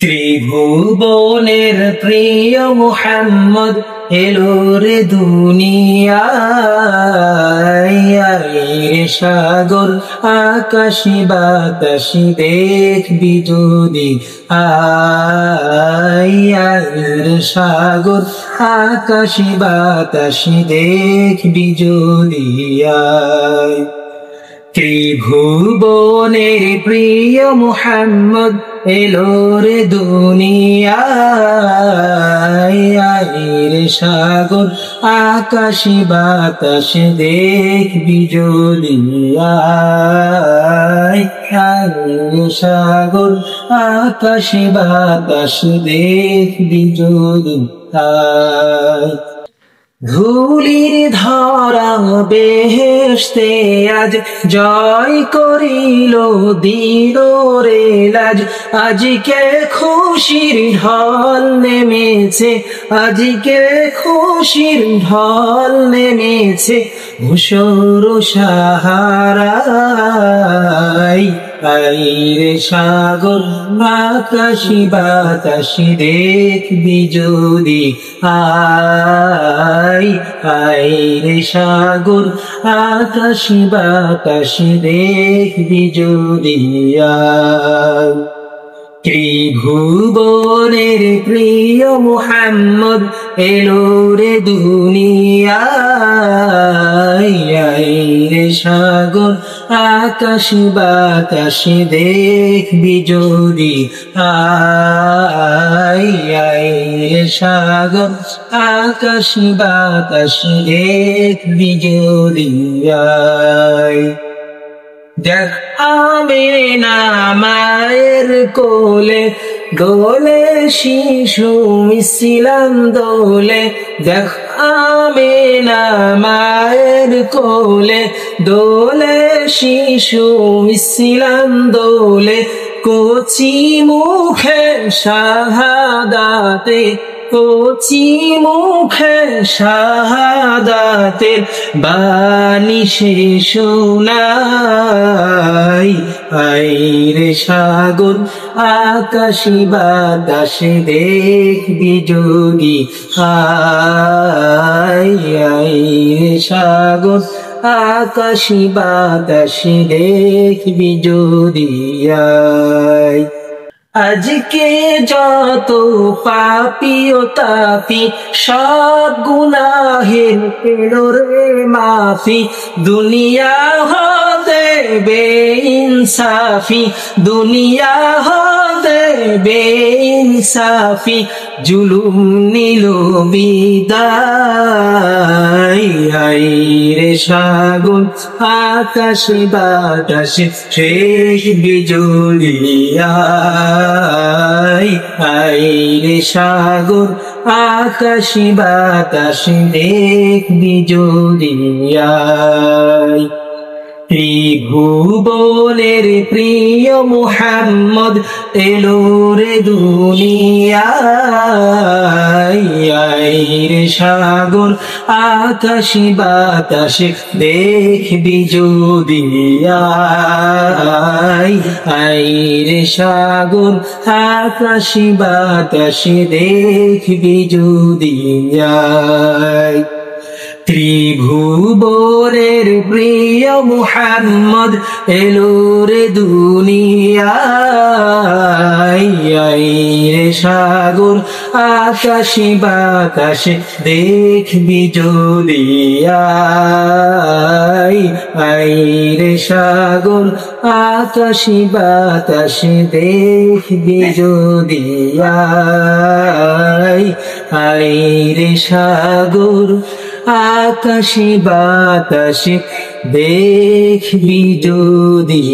ত্রিভুবনের প্রিয় মুহাম্মদ এলো রে দুনিয়ায়, সাগর আকাশি বাতাসি দেখবি যদি সাগর আকাশি বাতাসি দেখবি যদি ত্রিভুবনের প্রিয় মুহাম্মদ এলো রে দুনিয়ায়, সাগর আকাশি বাতাস দেখবি যদি সাগর আকাশি বাতাস দেখবি যদি ধুলির ধরা বেহেশতে আজ জয় করিল দিল রে লাজ। আজকে খুশির ঢল নেমেছে, আজকে খুশির ঢল নেমেছে ধূসর সাহারায়। রে সাগর আকাশি বাতাসি দেখবি যদি রে সাগর আকাশি বাতাসি দেখবি যদি ত্রিভুবনের প্রিয় মুহাম্মদ এলো রে দুনিয়ায়, সাগর আকাশি বাতাসি দেখবি যদি সাগর আকাশি বাতাসি দেখবি যদি দেখ আমিনা মায়ের কোলে দোলে শিশু মিছিলাম দোলে। দেখ আমিনা মায়ের কোলে দোলে শিশু মিছিলাম দোলে। কচি মুখে শাহাদাতে, কচি মুখে শাহাদাতের বাণী সে শোনায়। রে সাগর আকাশি বাতাসে দেখবি যদি রে সাগর আকাশি বাতাসে দেখবি যদি আজকে যত পাপী ও তাপী সব গুনাহের পেলো রে মাফি। দুনিয়া হতে বেইনসাফি, দুনিয়া হতে বেইনসাফি জুলুম নিল বিদায়। রে সাগর আকাশে বাতাসে দেখবি যদি রে সাগর আকাশি বাতাসে দেখবি যদি ত্রিভুবনের প্রিয় মুহাম্মদ এলো রে দুনিয়ায়, সাগর আকাশি বাতাসে দেখবি যদি রে সাগর আকাশি বাতাসে দেখবি যদি ত্রিভুবনের প্রিয় মুহাম্মদ এলো রে দুনিয়ায়, সাগর আকাশি বাতাসে দেখবি যদি রে সাগর আকাশি বাতাসে দেখবি যদি রে সাগর আকাশি বাতাসে দেখবি যদি